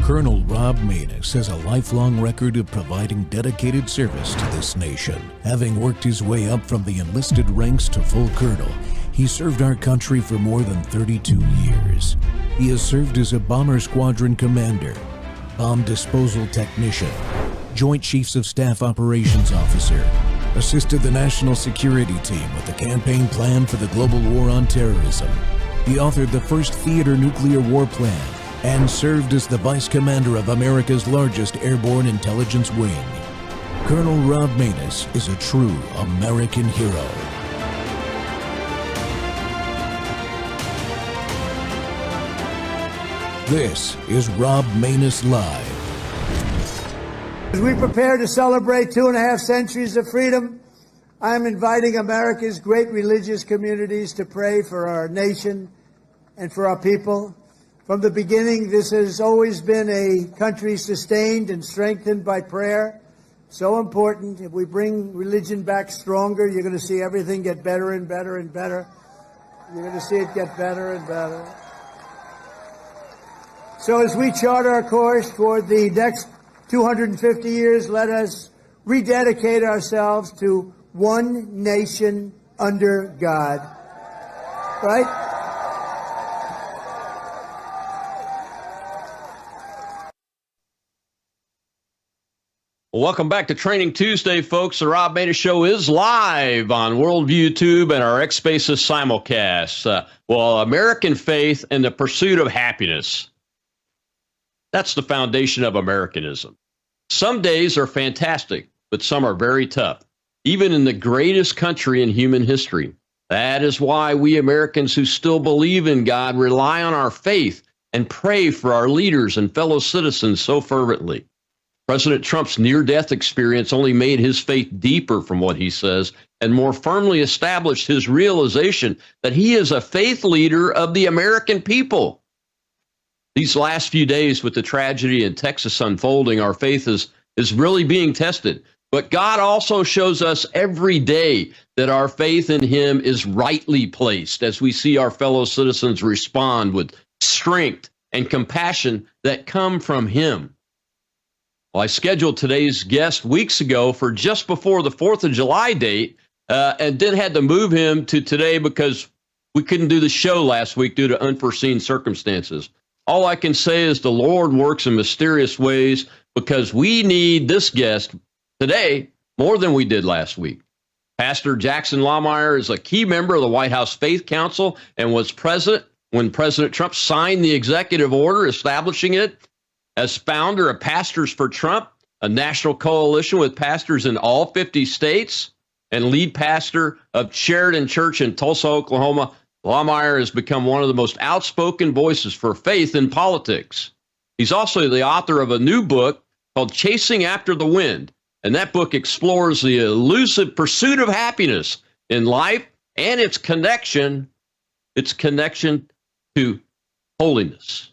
Colonel Rob Maness has a lifelong record of providing dedicated service to this nation. Having worked his way up from the enlisted ranks to full colonel, he served our country for more than 32 years. He has served as a bomber squadron commander, bomb disposal technician, Joint Chiefs of Staff Operations Officer, assisted the National Security Team with the campaign plan for the global war on terrorism. He authored the first theater nuclear war plan and served as the Vice Commander of America's largest airborne intelligence wing. Colonel Rob Maness is a true American hero. This is Rob Maness Live. As we prepare to celebrate 2.5 centuries of freedom, I'm inviting America's great religious communities to pray for our nation and for our people. From the beginning, this has always been a country sustained and strengthened by prayer. So important. If we bring religion back stronger, you're going to see everything get better and better and better. You're going to see it get better and better. So as we chart our course for the next 250 years, let us rededicate ourselves to one nation under God. Right? Welcome back to Training Tuesday, folks. The Rob Maness Show is live on Worldview YouTube and our X Spaces simulcast. American faith and the pursuit of happiness. That's the foundation of Americanism. Some days are fantastic, but some are very tough, even in the greatest country in human history. That is why we Americans who still believe in God rely on our faith and pray for our leaders and fellow citizens so fervently. President Trump's near-death experience only made his faith deeper from what he says and more firmly established his realization that he is a faith leader of the American people. These last few days with the tragedy in Texas unfolding, our faith is really being tested. But God also shows us every day that our faith in him is rightly placed as we see our fellow citizens respond with strength and compassion that come from him. Well, I scheduled today's guest weeks ago for just before the 4th of July date and then had to move him to today because we couldn't do the show last week due to unforeseen circumstances. All I can say is the Lord works in mysterious ways because we need this guest today more than we did last week. Pastor Jackson Lohmeyer is a key member of the White House Faith Council and was present when President Trump signed the executive order establishing it. As founder of Pastors for Trump, a national coalition with pastors in all 50 states, and lead pastor of Sheridan Church in Tulsa, Oklahoma, Lohmeyer has become one of the most outspoken voices for faith in politics. He's also the author of a new book called Chasing After the Wind, and that book explores the elusive pursuit of happiness in life and its connection to holiness.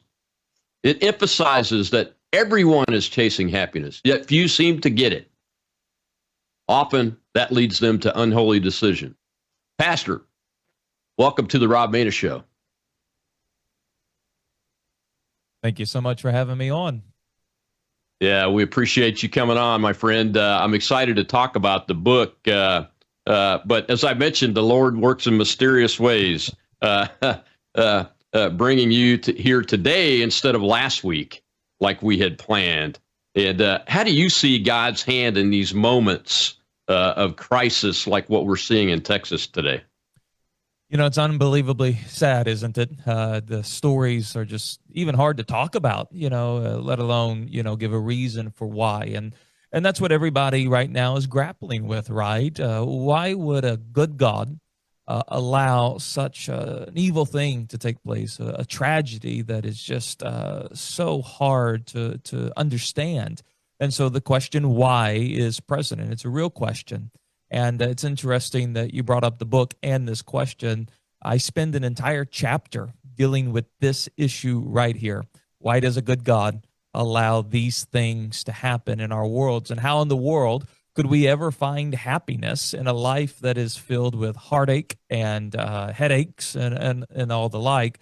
It emphasizes that everyone is chasing happiness, yet few seem to get it. Often, that leads them to unholy decision. Pastor, welcome to the Rob Maness Show. Thank you so much for having me on. Yeah, we appreciate you coming on, my friend. I'm excited to talk about the book. But as I mentioned, the Lord works in mysterious ways. Bringing you here today instead of last week, like we had planned. And how do you see God's hand in these moments of crisis, like what we're seeing in Texas today? You know, it's unbelievably sad, isn't it? The stories are just even hard to talk about, let alone, give a reason for why. And that's what everybody right now is grappling with, right? Why would a good God allow such an evil thing to take place, a tragedy that is just so hard to understand? And so the question why is present, and it's a real question. And it's interesting that you brought up the book and this question. I spend an entire chapter dealing with this issue right here. Why does a good God allow these things to happen in our worlds? And how in the world could we ever find happiness in a life that is filled with heartache and headaches and all the like?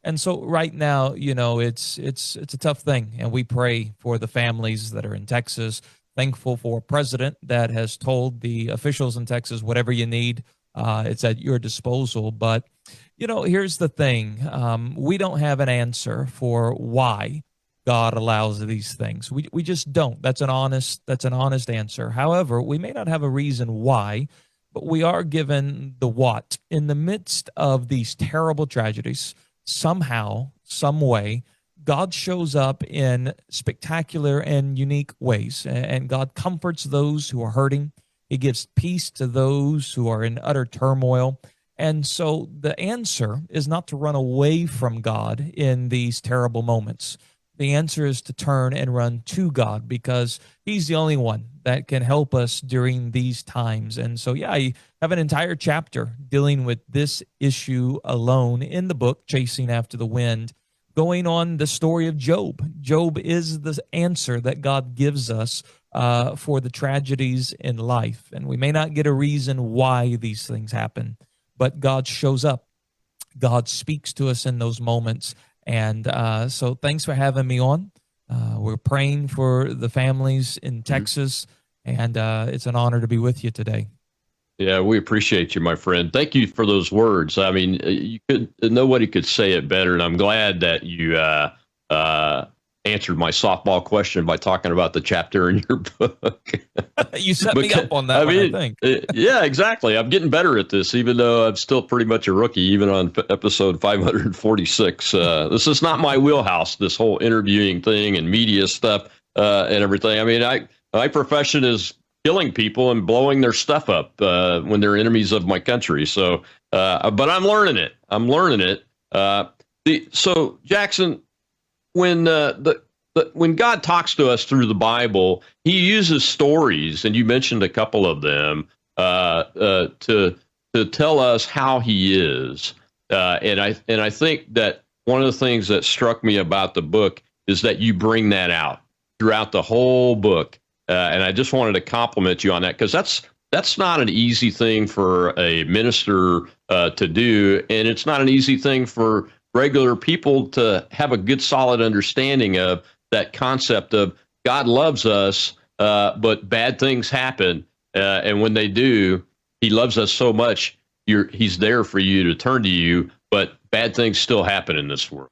And so right now, it's a tough thing, and we pray for the families that are in Texas. Thankful for a president that has told the officials in Texas, whatever you need, it's at your disposal. But here's the thing: we don't have an answer for why God allows these things. We just don't. That's an honest answer. However, we may not have a reason why, but we are given the what. In the midst of these terrible tragedies, somehow, some way, God shows up in spectacular and unique ways, and God comforts those who are hurting. He gives peace to those who are in utter turmoil. And so the answer is not to run away from God in these terrible moments. The answer is to turn and run to God, because he's the only one that can help us during these times. And so, I have an entire chapter dealing with this issue alone in the book, Chasing After the Wind, going on the story of Job. Job is the answer that God gives us for the tragedies in life. And we may not get a reason why these things happen, but God shows up. God speaks to us in those moments. And so thanks for having me on. We're praying for the families in Texas, and it's an honor to be with you today. Yeah, we appreciate you, my friend. Thank you for those words. I mean, nobody could say it better, and I'm glad that you answered my softball question by talking about the chapter in your book. You set me up on that I think. Yeah, exactly. I'm getting better at this, even though I'm still pretty much a rookie, even on episode 546. This is not my wheelhouse, this whole interviewing thing and media stuff and everything. I mean, my profession is killing people and blowing their stuff up when they're enemies of my country. So, but I'm learning it. So, Jackson, when when God talks to us through the Bible, he uses stories, and you mentioned a couple of them, to tell us how he is. And I think that one of the things that struck me about the book is that you bring that out throughout the whole book. And I just wanted to compliment you on that, because that's not an easy thing for a minister to do, and it's not an easy thing for regular people to have a good, solid understanding of that concept of God loves us, but bad things happen. And when they do, he loves us so much, he's there for you to turn to you, but bad things still happen in this world.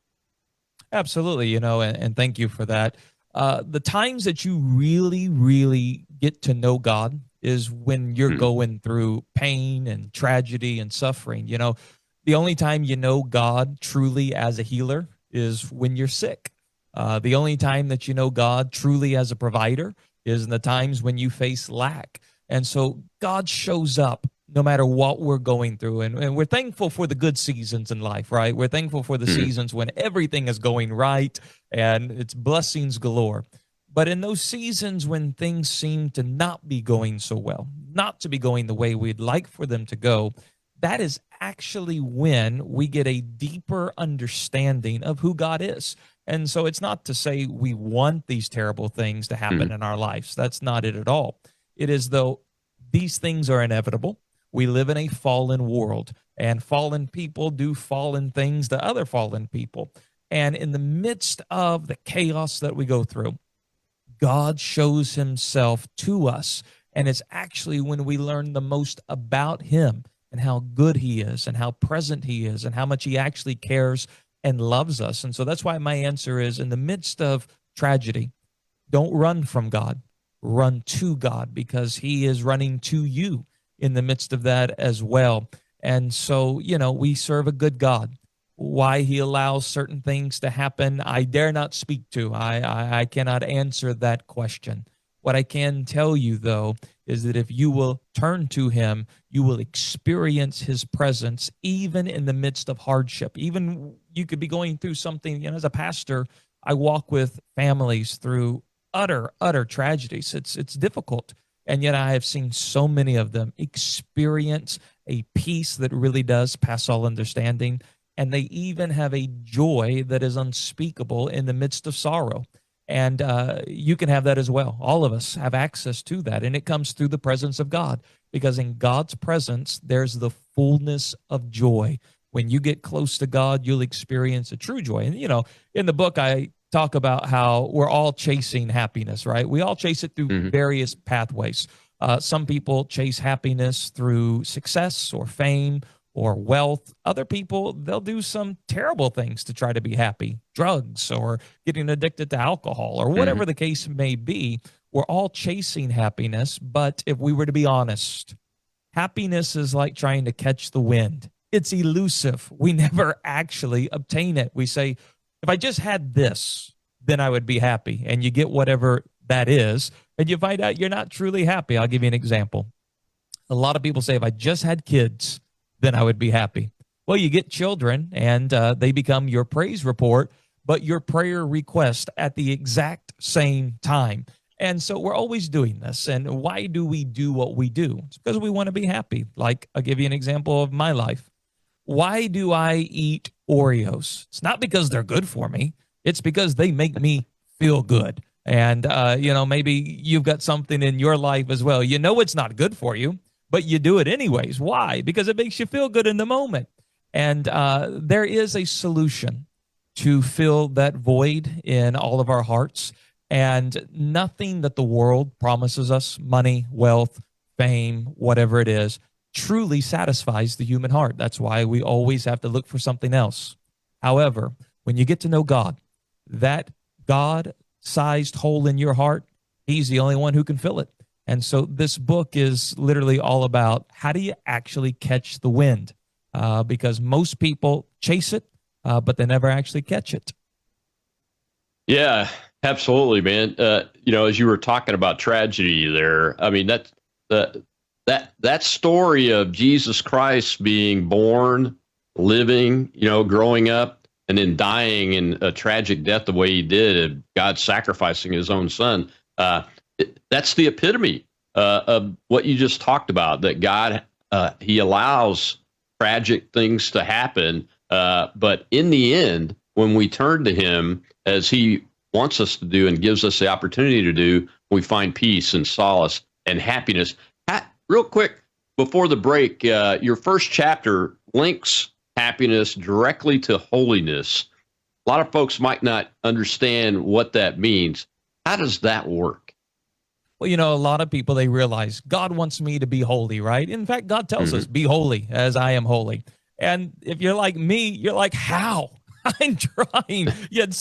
Absolutely, and thank you for that. The times that you really, really get to know God is when you're going through pain and tragedy and suffering. The only time you know God truly as a healer is when you're sick. The only time that you know God truly as a provider is in the times when you face lack. And so God shows up no matter what we're going through. And we're thankful for the good seasons in life, right? We're thankful for the seasons when everything is going right and it's blessings galore. But in those seasons when things seem to not be going so well, not to be going the way we'd like for them to go, that is actually when we get a deeper understanding of who God is. And so it's not to say we want these terrible things to happen in our lives. That's not it at all. It is, though, these things are inevitable. We live in a fallen world, and fallen people do fallen things to other fallen people. And in the midst of the chaos that we go through, God shows himself to us. And it's actually when we learn the most about him and how good he is and how present he is and how much he actually cares and loves us. And so that's why my answer is, in the midst of tragedy, don't run from God, run to God, because he is running to you in the midst of that as well. And so, we serve a good God. Why he allows certain things to happen, I dare not speak to. I cannot answer that question. What I can tell you, though, is that if you will turn to him, you will experience his presence even in the midst of hardship. Even you could be going through something, as a pastor, I walk with families through utter tragedies. It's difficult. And yet I have seen so many of them experience a peace that really does pass all understanding. And they even have a joy that is unspeakable in the midst of sorrow. And you can have that as well. All of us have access to that. And it comes through the presence of God, because in God's presence, there's the fullness of joy. When you get close to God, you'll experience a true joy. And, in the book, I talk about how we're all chasing happiness, right? We all chase it through various pathways. Some people chase happiness through success or fame or wealth. Other people, they'll do some terrible things to try to be happy, drugs or getting addicted to alcohol or whatever the case may be. We're all chasing happiness, but if we were to be honest, happiness is like trying to catch the wind. It's elusive. We never actually obtain it. We say, if I just had this, then I would be happy. And you get whatever that is, and you find out you're not truly happy. I'll give you an example. A lot of people say, if I just had kids, then I would be happy. Well, you get children, and they become your praise report, but your prayer request at the exact same time. And so we're always doing this. And why do we do what we do? It's because we want to be happy. Like, I'll give you an example of my life. Why do I eat Oreos? It's not because they're good for me. It's because they make me feel good. And, maybe you've got something in your life as well. You know it's not good for you, but you do it anyways. Why? Because it makes you feel good in the moment. And there is a solution to fill that void in all of our hearts. And nothing that the world promises us, money, wealth, fame, whatever it is, truly satisfies the human heart. That's why we always have to look for something else. However, when you get to know God, that God-sized hole in your heart, he's the only one who can fill it. And so this book is literally all about how do you actually catch the wind? Because most people chase it, but they never actually catch it. Yeah, absolutely, man. As you were talking about tragedy there, I mean, that story of Jesus Christ being born, living, growing up, and then dying in a tragic death the way he did, God sacrificing his own son. That's the epitome of what you just talked about, that God, he allows tragic things to happen. But in the end, when we turn to him, as he wants us to do and gives us the opportunity to do, we find peace and solace and happiness. Real quick, before the break, your first chapter links happiness directly to holiness. A lot of folks might not understand what that means. How does that work? Well, a lot of people, they realize God wants me to be holy, right? In fact, God tells us, be holy as I am holy. And if you're like me, you're like, how? I'm trying. Yet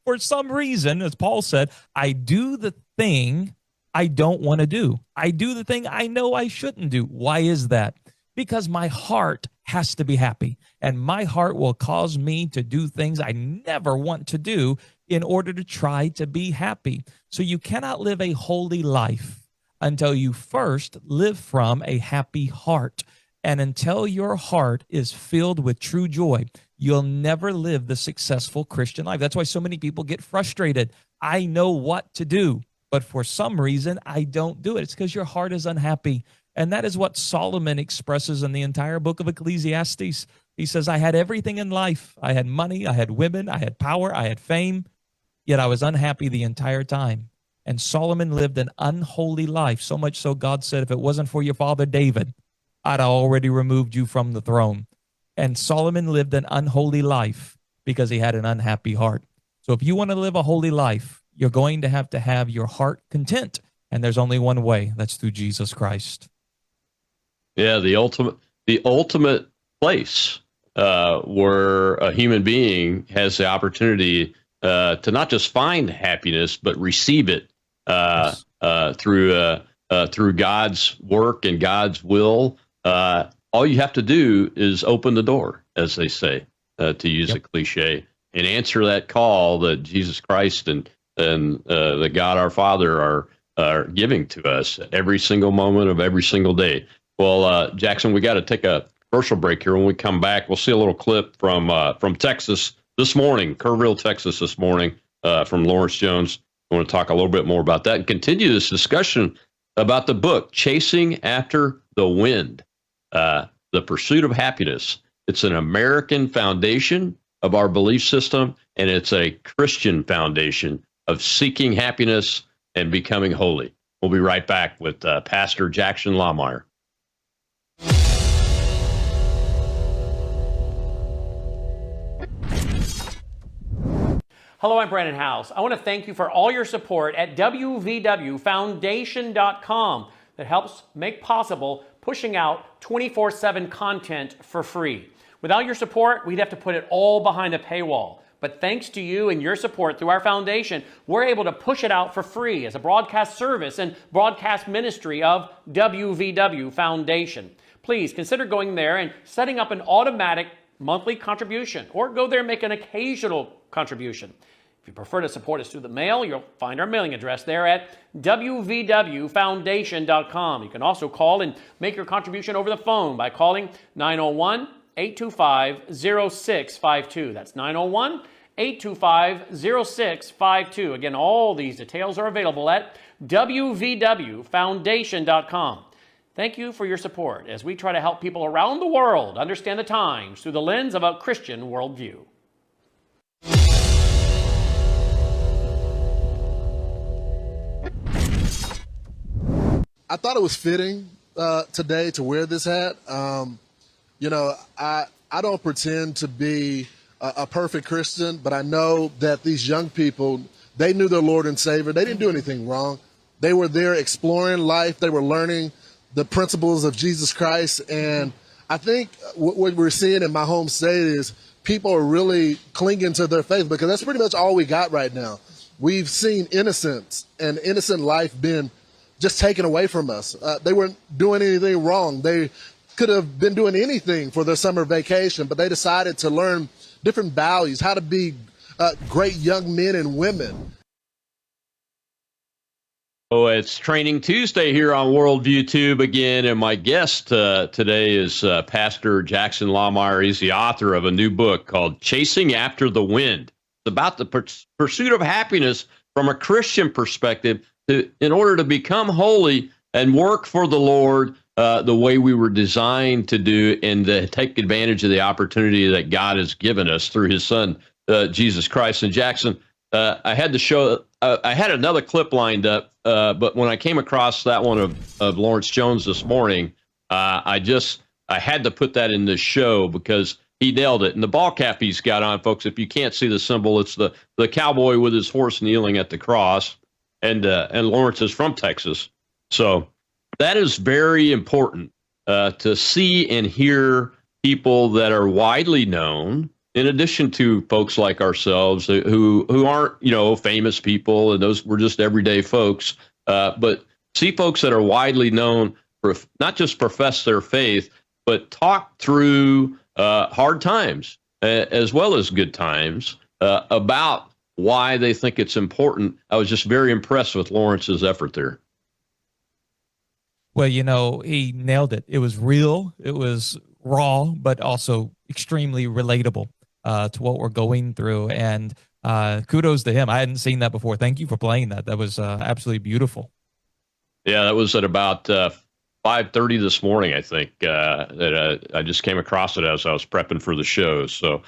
for some reason, as Paul said, I do the thing I don't want to do. I do the thing I know I shouldn't do. Why is that? Because my heart has to be happy, and my heart will cause me to do things I never want to do in order to try to be happy. So you cannot live a holy life until you first live from a happy heart. And until your heart is filled with true joy, you'll never live the successful Christian life. That's why so many people get frustrated. I know what to do, but for some reason, I don't do it. It's because your heart is unhappy. And that is what Solomon expresses in the entire book of Ecclesiastes. He says, I had everything in life. I had money, I had women, I had power, I had fame, yet I was unhappy the entire time. And Solomon lived an unholy life, so much so God said, if it wasn't for your father David, I'd already removed you from the throne. And Solomon lived an unholy life because he had an unhappy heart. So if you want to live a holy life, you're going to have your heart content. And there's only one way. That's through Jesus Christ. Yeah, the ultimate place where a human being has the opportunity to not just find happiness, but receive it Yes. through God's work and God's will. All you have to do is open the door, as they say, to use a cliche, and answer that call that Jesus Christ and that God our Father are giving to us every single moment of every single day. Well, Jackson, we got to take a commercial break here. When we come back, we'll see a little clip from Texas this morning, Kerrville, Texas this morning, from Lawrence Jones. I want to talk a little bit more about that and continue this discussion about the book, Chasing After the Wind, The Pursuit of Happiness. It's an American foundation of our belief system, and it's a Christian foundation of seeking happiness and becoming holy. We'll be right back with Pastor Jackson Lohmeyer. Hello, I'm Brandon House. I want to thank you for all your support at wvwfoundation.com that helps make possible pushing out 24/7 content for free. Without your support, we'd have to put it all behind a paywall. But thanks to you and your support through our foundation, we're able to push it out for free as a broadcast service and broadcast ministry of WVW Foundation. Please consider going there and setting up an automatic monthly contribution, or go there and make an occasional contribution. If you prefer to support us through the mail, you'll find our mailing address there at wvwfoundation.com. You can also call and make your contribution over the phone by calling 901-825-0652. That's 901-825-0652. Again, all these details are available at wvwfoundation.com. Thank you for your support as we try to help people around the world understand the times through the lens of a Christian worldview. I thought it was fitting today to wear this hat. You know, I don't pretend to be a perfect Christian, but I know that these young people, they knew their Lord and Savior. They didn't do anything wrong. They were there exploring life. They were learning the principles of Jesus Christ. And I think what we're seeing in my home state is people are really clinging to their faith, because that's pretty much all we got right now. We've seen innocence and innocent life being just taken away from us. They weren't doing anything wrong. They could have been doing anything for their summer vacation, but they decided to learn different values, how to be great young men and women. Oh, it's Training Tuesday here on Worldview Tube again, and my guest today is Pastor Jackson Lahmeyer. He's the author of a new book called Chasing After the Wind. It's about the pursuit of happiness from a Christian perspective in order to become holy and work for the Lord the way we were designed to do, and to take advantage of the opportunity that God has given us through his Son, Jesus Christ. And Jackson, I had to show, I had another clip lined up, but when I came across that one of Lawrence Jones this morning, I had to put that in this show because he nailed it. And the ball cap he's got on, folks, if you can't see the symbol, it's the cowboy with his horse kneeling at the cross. And Lawrence is from Texas. So that is very important to see and hear people that are widely known, in addition to folks like ourselves who aren't, famous people, and those we're just everyday folks, but see folks that are widely known for not just profess their faith, but talk through hard times as well as good times about why they think it's important. I was just very impressed with Lawrence's effort there. Well, he nailed it. It was real, it was raw, but also extremely relatable to what we're going through. And kudos to him. I hadn't seen that before. Thank you for playing that. That was absolutely beautiful. Yeah, that was at about 5:30 this morning, I think, that I just came across it as I was prepping for the show. So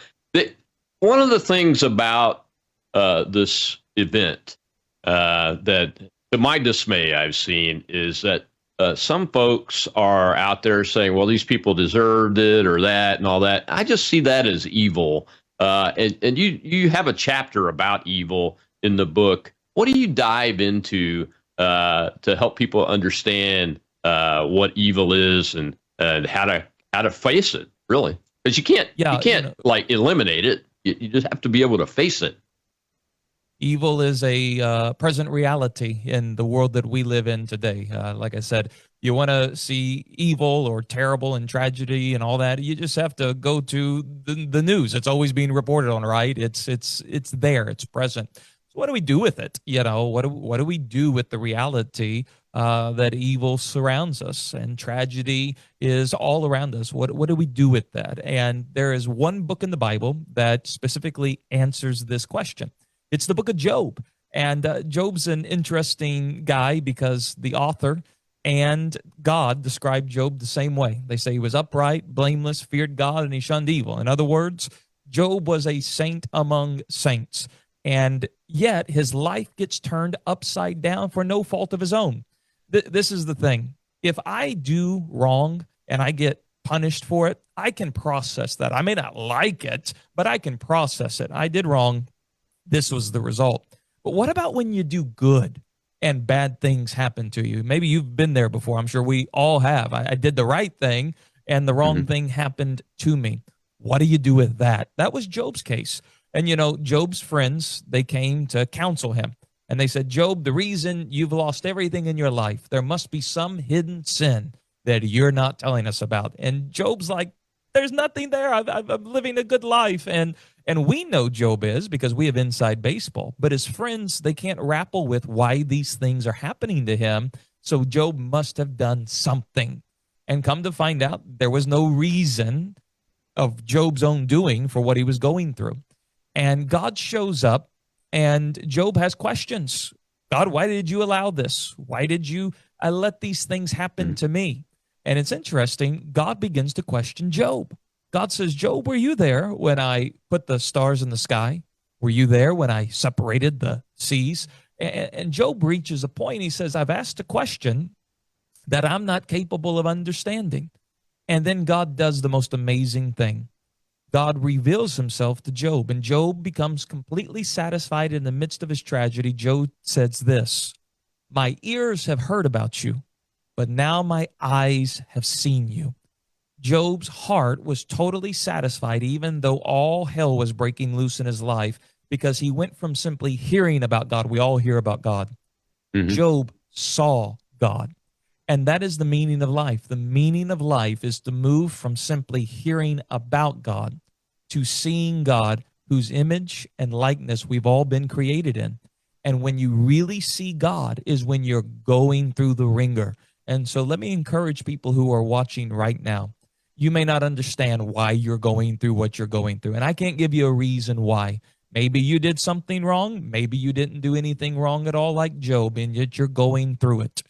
one of the things about this event that, to my dismay, I've seen is that some folks are out there saying, well, these people deserved it or that and all that. I just see that as evil. And you have a chapter about evil in the book. What do you dive into to help people understand what evil is and how to face it, really? Because you can't like eliminate it. You just have to be able to face it. Evil is a present reality in the world that we live in today. Like I said, you want to see evil or terrible and tragedy and all that, you just have to go to the news. It's always being reported on, right? It's there. It's present. So what do we do with it? What do we do with the reality that evil surrounds us and tragedy is all around us? What do we do with that? And there is one book in the Bible that specifically answers this question. It's the book of Job. And Job's an interesting guy because the author and God described Job the same way. They say he was upright, blameless, feared God, and he shunned evil. In other words, Job was a saint among saints. And yet his life gets turned upside down for no fault of his own. This is the thing. If I do wrong and I get punished for it, I can process that. I may not like it, but I can process it. I did wrong. this was the result. But what about when you do good and bad things happen to you? Maybe you've been there before. I'm sure we all have. I did the right thing and the wrong thing happened to me. What do you do with that? That was Job's case. And, Job's friends, they came to counsel him. And they said, Job, the reason you've lost everything in your life, there must be some hidden sin that you're not telling us about. And Job's like, there's nothing there. I'm living a good life. And we know Job is, because we have inside baseball. But his friends, they can't grapple with why these things are happening to him. So Job must have done something. And come to find out, there was no reason of Job's own doing for what he was going through. And God shows up, and Job has questions. God, why did you allow this? Why did you let these things happen to me? And it's interesting, God begins to question Job. God says, Job, were you there when I put the stars in the sky? Were you there when I separated the seas? And Job reaches a point, he says, I've asked a question that I'm not capable of understanding. And then God does the most amazing thing. God reveals himself to Job, and Job becomes completely satisfied in the midst of his tragedy. Job says this, my ears have heard about you, but now my eyes have seen you. Job's heart was totally satisfied, even though all hell was breaking loose in his life, because he went from simply hearing about God. We all hear about God. Job saw God. And that is the meaning of life. The meaning of life is to move from simply hearing about God to seeing God, whose image and likeness we've all been created in. And when you really see God is when you're going through the ringer. And so let me encourage people who are watching right now. You may not understand why you're going through what you're going through. And I can't give you a reason why. Maybe you did something wrong. Maybe you didn't do anything wrong at all like Job, and yet you're going through it.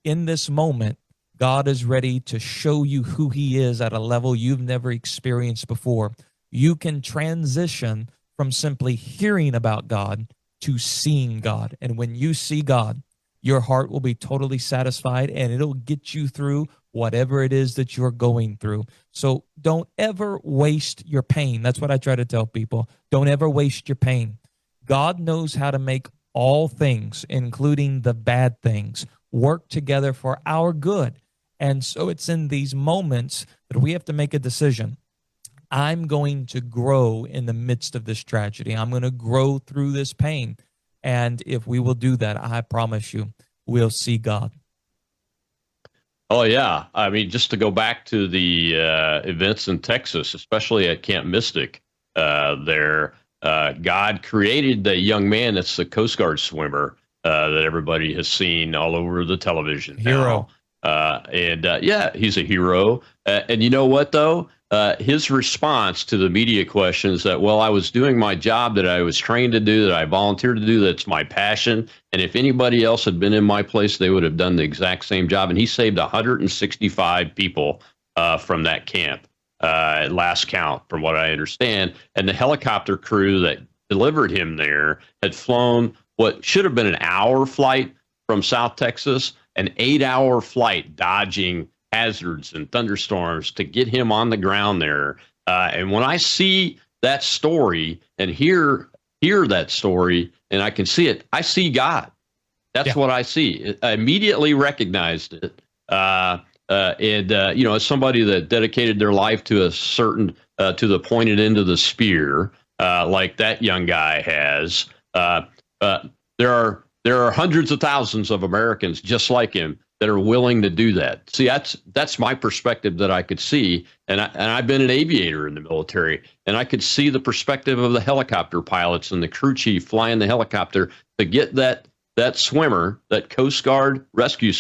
In this moment, God is ready to show you who he is at a level you've never experienced before. You can transition from simply hearing about God to seeing God. And when you see God, your heart will be totally satisfied, and it'll get you through whatever it is that you're going through. So don't ever waste your pain. That's what I try to tell people. Don't ever waste your pain. God knows how to make all things, including the bad things, work together for our good. And so it's in these moments that we have to make a decision. I'm going to grow in the midst of this tragedy. I'm going to grow through this pain. And if we will do that, I promise you, we'll see God. Oh, yeah. I mean, just to go back to the events in Texas, especially at Camp Mystic, God created the young man that's the Coast Guard swimmer that everybody has seen all over the television. Hero. Yeah, he's a hero. And you know what, though? His response to the media questions that, well, I was doing my job that I was trained to do, that I volunteered to do, that's my passion. And if anybody else had been in my place, they would have done the exact same job. And he saved 165 people from that camp at last count, from what I understand. And the helicopter crew that delivered him there had flown what should have been an hour flight from South Texas, an 8-hour flight dodging hazards and thunderstorms to get him on the ground there. And when I see that story and hear that story and I can see it, I see God. That's what I see. I immediately recognized it. As somebody that dedicated their life to a certain, to the pointed end of the spear, like that young guy has, there are hundreds of thousands of Americans just like him that are willing to do that. See, that's my perspective that I could see, and I've been an aviator in the military, and I could see the perspective of the helicopter pilots and the crew chief flying the helicopter to get that swimmer, that Coast Guard rescue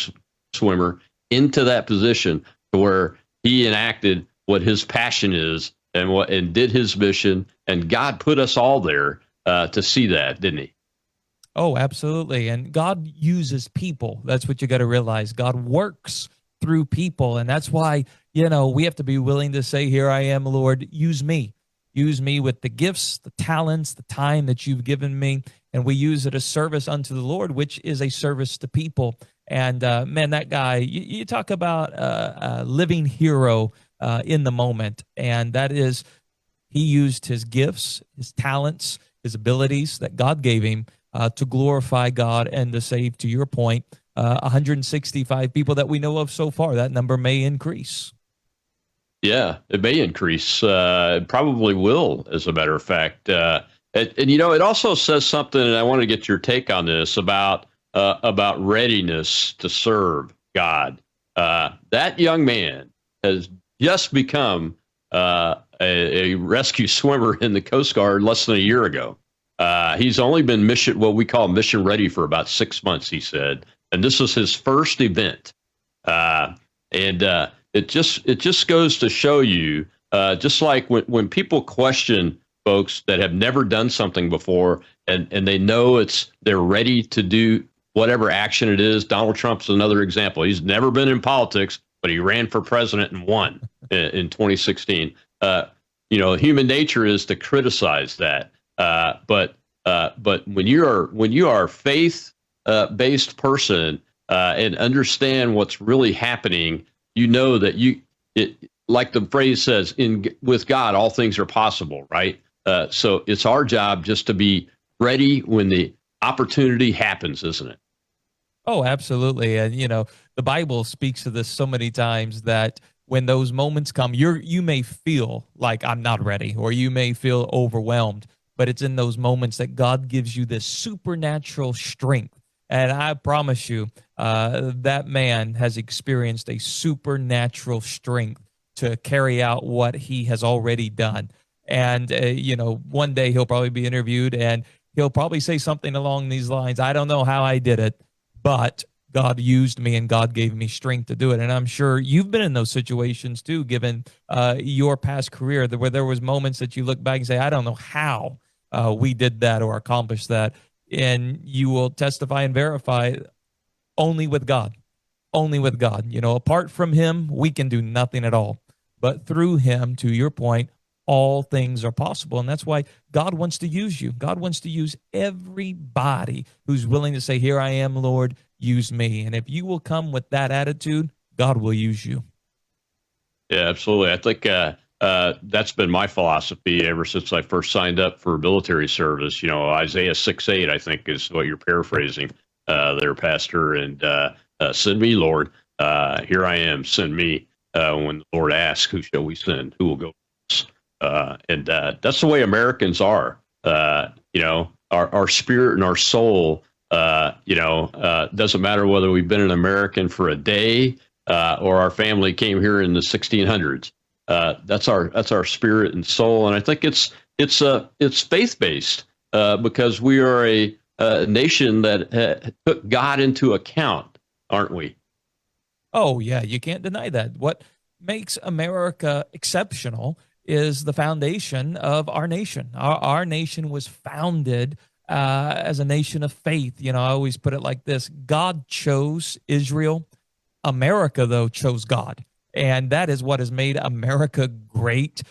swimmer, into that position to where he enacted what his passion is and did his mission, and God put us all there to see that, didn't he? Oh, absolutely. And God uses people. That's what you got to realize. God works through people. And that's why, we have to be willing to say, here I am, Lord, use me. Use me with the gifts, the talents, the time that you've given me. And we use it as service unto the Lord, which is a service to people. And man, that guy, you talk about a living hero in the moment. And that is, he used his gifts, his talents, his abilities that God gave him to glorify God and to save, to your point, 165 people that we know of so far. That number may increase. Yeah, it may increase. It probably will, as a matter of fact. And you know, it also says something, and I want to get your take on this about readiness to serve God. That young man has just become a rescue swimmer in the Coast Guard less than a year ago. He's only been what we call mission ready for about 6 months, he said, and this was his first event. It just goes to show you, just like when people question folks that have never done something before, and they know they're ready to do whatever action it is. Donald Trump's another example. He's never been in politics, but he ran for president and won in 2016. Human nature is to criticize that. But when you are a faith based person and understand what's really happening, you know that like the phrase says, with God, all things are possible, right? So it's our job just to be ready when the opportunity happens, isn't it? Oh, absolutely. And, the Bible speaks to this so many times that when those moments come, you may feel like I'm not ready, or you may feel overwhelmed, but it's in those moments that God gives you this supernatural strength. And I promise you, that man has experienced a supernatural strength to carry out what he has already done. And, one day he'll probably be interviewed and he'll probably say something along these lines. I don't know how I did it, but God used me and God gave me strength to do it. And I'm sure you've been in those situations too, given your past career, where there was moments that you look back and say, I don't know how we did that or accomplished that. And you will testify and verify only with God, only with God. Apart from him, we can do nothing at all. But through him, to your point, all things are possible. And that's why God wants to use you. God wants to use everybody who's willing to say, here I am, Lord, use me. And if you will come with that attitude, God will use you. Yeah, absolutely. I think that's been my philosophy ever since I first signed up for military service. Isaiah 6:8, I think, is what you're paraphrasing there, Pastor. And send me, Lord. Here I am. Send me. When the Lord asks, who shall we send? Who will go with us? And that's the way Americans are. Our spirit and our soul, doesn't matter whether we've been an American for a day or our family came here in the 1600s. That's our spirit and soul. And I think it's faith-based because we are a nation that took God into account, aren't we? Oh, yeah, you can't deny that. What makes America exceptional is the foundation of our nation. Our nation was founded as a nation of faith. I always put it like this. God chose Israel. America, though, chose God. And that is what has made America great.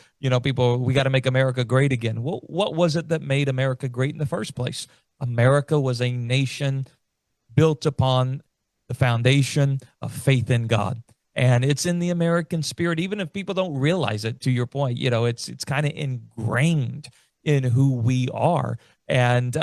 People, we got to make America great again. Well, what was it that made America great in the first place? America was a nation built upon the foundation of faith in God. And it's in the American spirit, even if people don't realize it, to your point. It's kind of ingrained in who we are. And we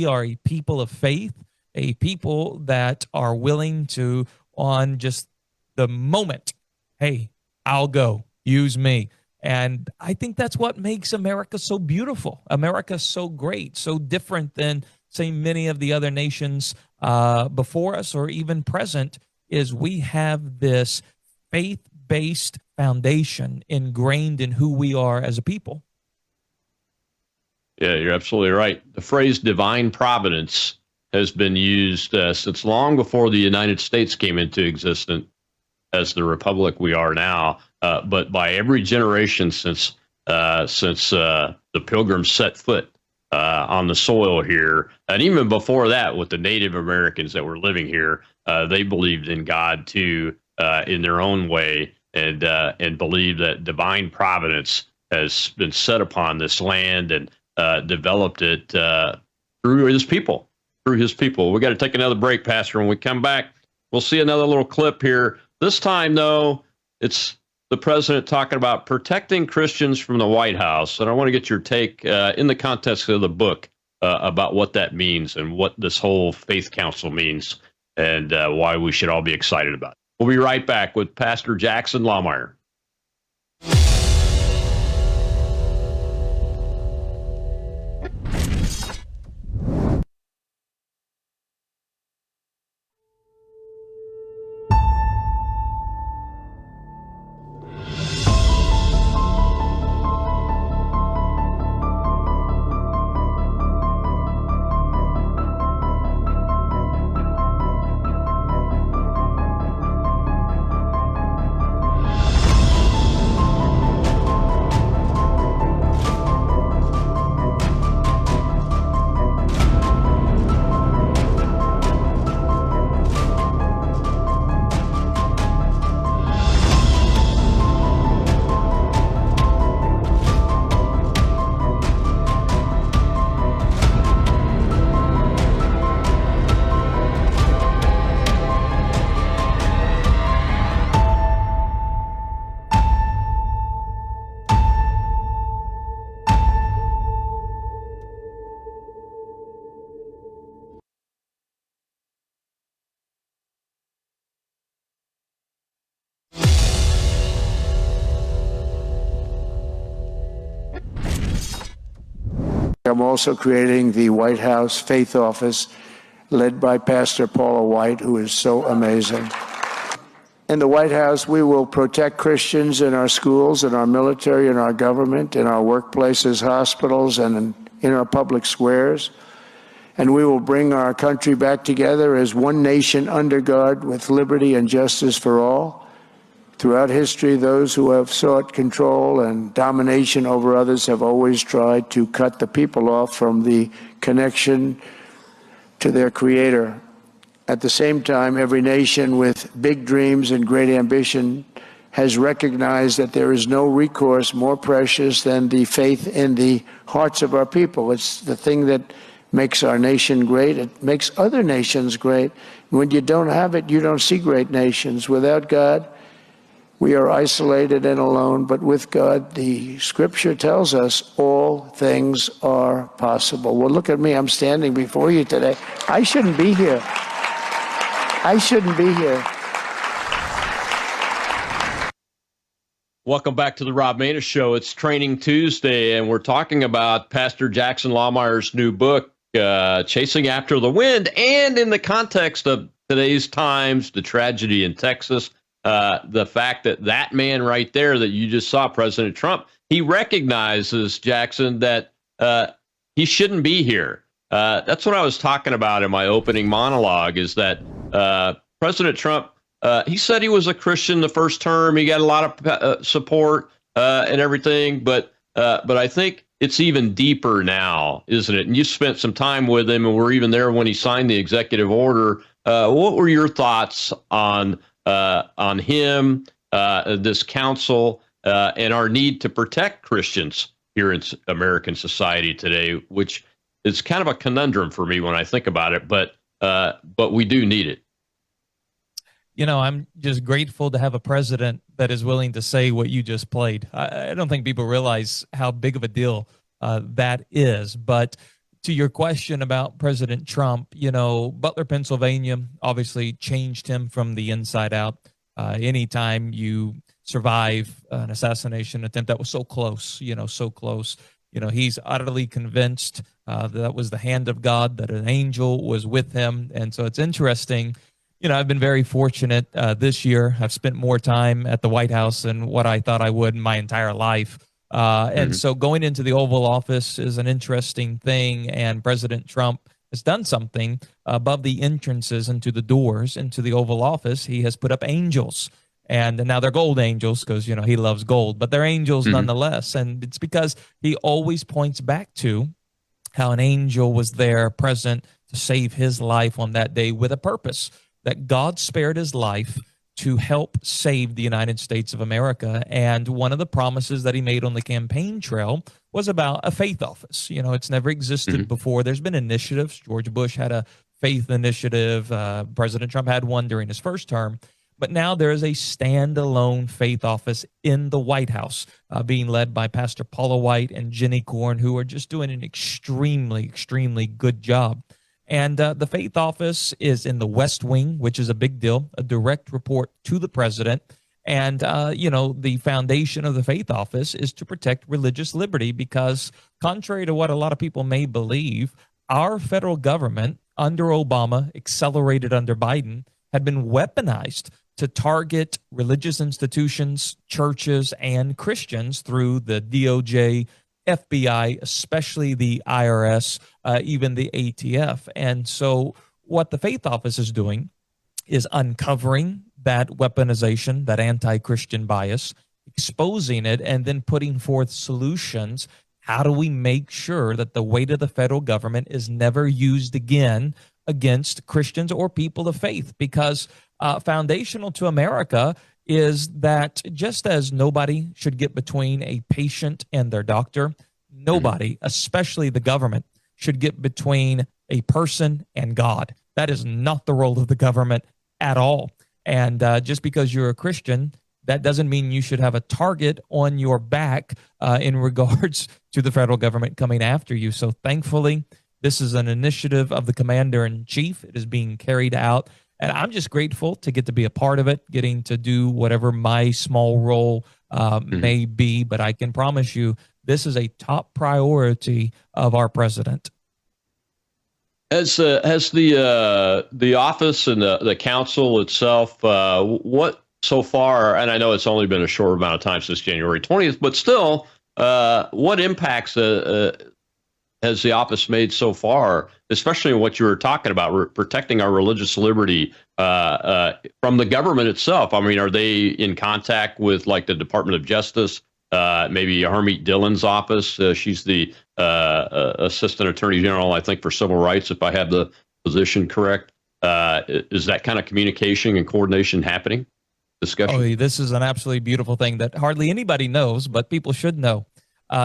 are a people of faith, a people that are willing to, on just the moment, hey, I'll go, use me. And I think that's what makes America so beautiful. America so great, so different than, say, many of the other nations before us or even present, is we have this faith-based foundation ingrained in who we are as a people. Yeah, you're absolutely right. The phrase divine providence has been used since long before the United States came into existence as the republic we are now, but by every generation since the Pilgrims set foot on the soil here, and even before that, with the Native Americans that were living here, they believed in God too, in their own way, and believed that divine providence has been set upon this land and developed it through His people. We got to take another break, Pastor. When we come back, we'll see another little clip here. This time, though, it's the president talking about protecting Christians from the White House, and I want to get your take in the context of the book about what that means and what this whole faith council means and why we should all be excited about it. We'll be right back with Pastor Jackson Lohmeyer. I'm also creating the White House Faith Office, led by Pastor Paula White, who is so amazing. In the White House, we will protect Christians in our schools, in our military, in our government, in our workplaces, hospitals, and in our public squares. And we will bring our country back together as one nation under God with liberty and justice for all. Throughout history, those who have sought control and domination over others have always tried to cut the people off from the connection to their Creator. At the same time, every nation with big dreams and great ambition has recognized that there is no recourse more precious than the faith in the hearts of our people. It's the thing that makes our nation great. It makes other nations great. When you don't have it, you don't see great nations. Without God, we are isolated and alone, but with God, the Scripture tells us all things are possible. Well, look at me. I'm standing before you today. I shouldn't be here. I shouldn't be here. Welcome back to the Rob Maness Show. It's Training Tuesday, and we're talking about Pastor Jackson Lohmeyer's new book, Chasing After the Wind, and in the context of today's times, the tragedy in Texas, the fact that that man right there that you just saw, President Trump, he recognizes, Jackson, that he shouldn't be here. That's what I was talking about in my opening monologue, is that President Trump, he said he was a Christian the first term. He got a lot of support and everything, but I think it's even deeper now, isn't it? And you spent some time with him, and were even there when he signed the executive order. What were your thoughts on him, this council, and our need to protect Christians here in American society today, which is kind of a conundrum for me when I think about it, but we do need it. You know, I'm just grateful to have a president that is willing to say what you just played. I don't think people realize how big of a deal that is. But to your question about President Trump, you know, Butler, Pennsylvania obviously changed him from the inside out. Anytime you survive an assassination attempt that was so close, so close, he's utterly convinced that was the hand of God, that an angel was with him. And so it's interesting. I've been very fortunate this year. I've spent more time at the White House than what I thought I would in my entire life. And so going into the Oval Office is an interesting thing. And President Trump has done something above the entrances into the doors into the Oval Office. He has put up angels. And now they're gold angels because, he loves gold, but they're angels nonetheless. And it's because he always points back to how an angel was there present to save his life on that day with a purpose, that God spared his life to help save the United States of America. And one of the promises that he made on the campaign trail was about a faith office. It's never existed before. There's been initiatives. George Bush had a faith initiative. President Trump had one during his first term. But now there is a standalone faith office in the White House, being led by Pastor Paula White and Jenny Korn, who are just doing an extremely, extremely good job. And the faith office is in the West Wing, which is a big deal, a direct report to the president. And, the foundation of the faith office is to protect religious liberty because, contrary to what a lot of people may believe, our federal government under Obama, accelerated under Biden, had been weaponized to target religious institutions, churches, and Christians through the DOJ, FBI, especially the IRS, even the ATF. And so what the faith office is doing is uncovering that weaponization, that anti-Christian bias, exposing it, and then putting forth solutions. How do we make sure that the weight of the federal government is never used again against Christians or people of faith? Because foundational to America is that just as nobody should get between a patient and their doctor, nobody, especially the government, should get between a person and God. That is not the role of the government at all. And just because you're a Christian, that doesn't mean you should have a target on your back in regards to the federal government coming after you. So thankfully, this is an initiative of the commander-in-chief. It is being carried out. And I'm just grateful to get to be a part of it, getting to do whatever my small role may be. But I can promise you, this is a top priority of our president. Has the office and the council itself, what so far, and I know it's only been a short amount of time since January 20th, but still, what impacts has the office made so far, especially in what you were talking about, protecting our religious liberty from the government itself? I mean, are they in contact with like the Department of Justice, maybe Harmeet Dillon's office? She's the Assistant Attorney General, I think, for civil rights, if I have the position correct. Is that kind of communication and coordination happening? Discussion? Oh, this is an absolutely beautiful thing that hardly anybody knows, but people should know.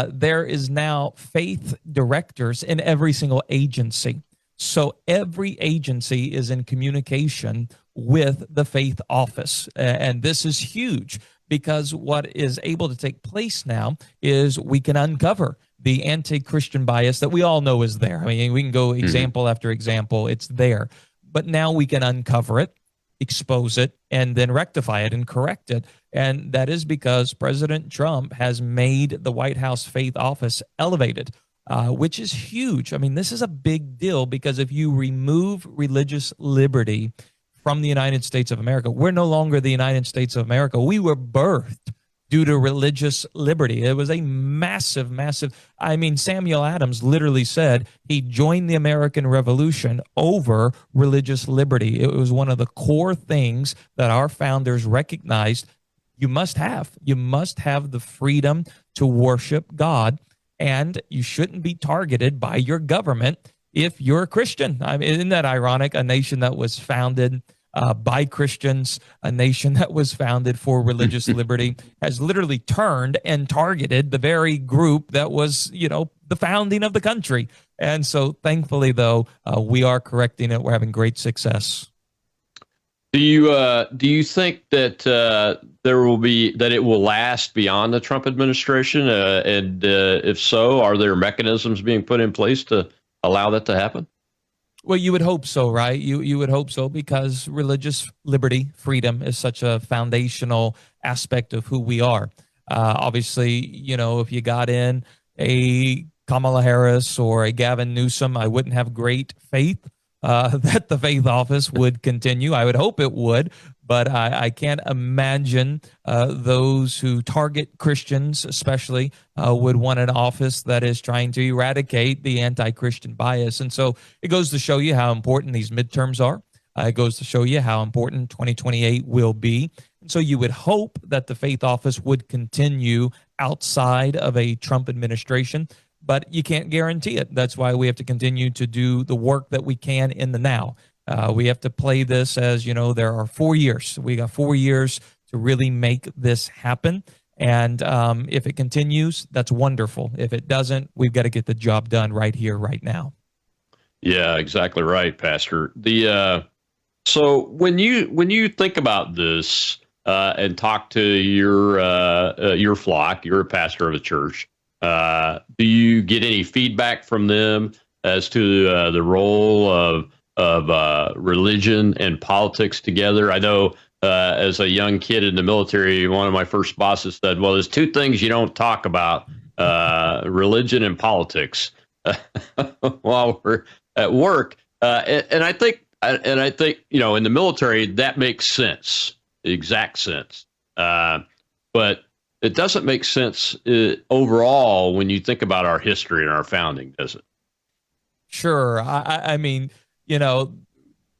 There is now faith directors in every single agency. So every agency is in communication with the faith office. And this is huge because what is able to take place now is we can uncover the anti-Christian bias that we all know is there. I mean, we can go example after example. It's there. But now we can uncover it, expose it, and then rectify it and correct it. And that is because President Trump has made the White House faith office elevated, which is huge. I mean, this is a big deal because if you remove religious liberty from the United States of America, we're no longer the United States of America. We were birthed due to religious liberty. It was a massive, I mean, Samuel Adams literally said he joined the American Revolution over religious liberty. It was one of the core things that our founders recognized you must have. You must have the freedom to worship God, and you shouldn't be targeted by your government if you're a Christian. I mean, isn't that ironic? A nation that was founded by Christians, a nation that was founded for religious liberty, has literally turned and targeted the very group that was, the founding of the country. And so thankfully, though, we are correcting it. We're having great success. Do you think that it will last beyond the Trump administration? And if so, are there mechanisms being put in place to allow that to happen? Well, you would hope so, right? You would hope so because religious liberty, freedom is such a foundational aspect of who we are. Obviously, if you got in a Kamala Harris or a Gavin Newsom, I wouldn't have great faith that the faith office would continue. I would hope it would, but I can't imagine those who target Christians especially would want an office that is trying to eradicate the anti-Christian bias. And so it goes to show you how important these midterms are. It goes to show you how important 2028 will be. And so you would hope that the faith office would continue outside of a Trump administration, but you can't guarantee it. That's why we have to continue to do the work that we can in the now. We have to play this as, there are 4 years. We got 4 years to really make this happen. And if it continues, that's wonderful. If it doesn't, we've got to get the job done right here, right now. Yeah, exactly right, Pastor. So when you think about this and talk to your flock, you're a pastor of a church. Do you get any feedback from them as to the role of religion and politics together? I know as a young kid in the military, one of my first bosses said, "Well, there's two things you don't talk about: religion and politics." While we're at work, and I think, in the military that makes sense, exact sense. But it doesn't make sense overall when you think about our history and our founding, does it? Sure. I mean,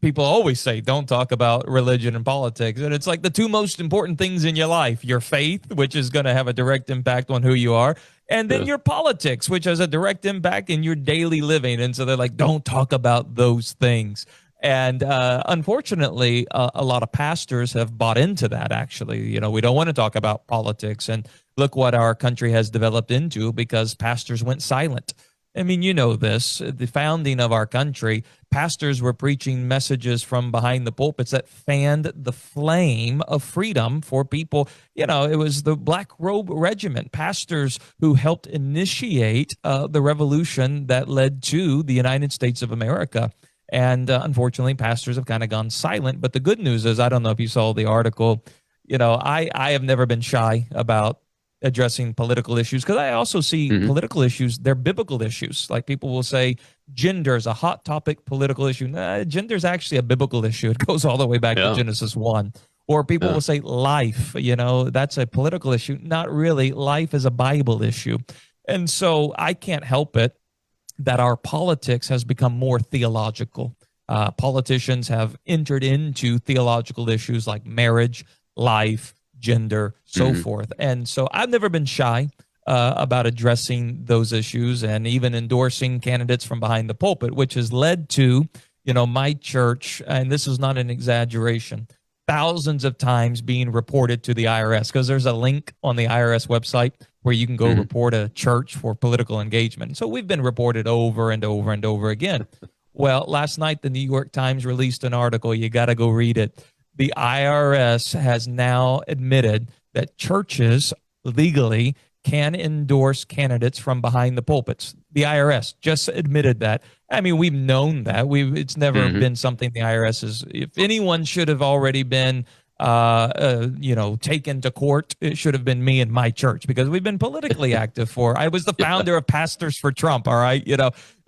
people always say don't talk about religion and politics, and it's like the two most important things in your life: your faith, which is going to have a direct impact on who you are, and then your politics, which has a direct impact in your daily living. And so they're like, don't talk about those things. And unfortunately, a lot of pastors have bought into that. Actually, we don't want to talk about politics, and look what our country has developed into because pastors went silent. I mean, this, the founding of our country, pastors were preaching messages from behind the pulpits that fanned the flame of freedom for people. It was the Black Robe Regiment, pastors who helped initiate the revolution that led to the United States of America. And unfortunately, pastors have kind of gone silent. But the good news is, I don't know if you saw the article, I have never been shy about addressing political issues, because I also see political issues, they're biblical issues. Like people will say gender is a hot topic political issue. Gender is actually a biblical issue. It goes all the way back to Genesis 1. Or people will say life, that's a political issue. Not really. Life is a Bible issue. And so I can't help it that our politics has become more theological. Politicians have entered into theological issues like marriage, life, gender, so forth. And so I've never been shy about addressing those issues and even endorsing candidates from behind the pulpit, which has led to, my church, and this is not an exaggeration, thousands of times being reported to the IRS, because there's a link on the IRS website where you can go report a church for political engagement. So we've been reported over and over and over again. Well, last night, the New York Times released an article. You got to go read it. The IRS has now admitted that churches legally can endorse candidates from behind the pulpits. The IRS just admitted that. I mean, we've known that. It's never been something the IRS is. If anyone should have already been, taken to court, it should have been me and my church, because we've been politically active I was the founder of Pastors for Trump. All right,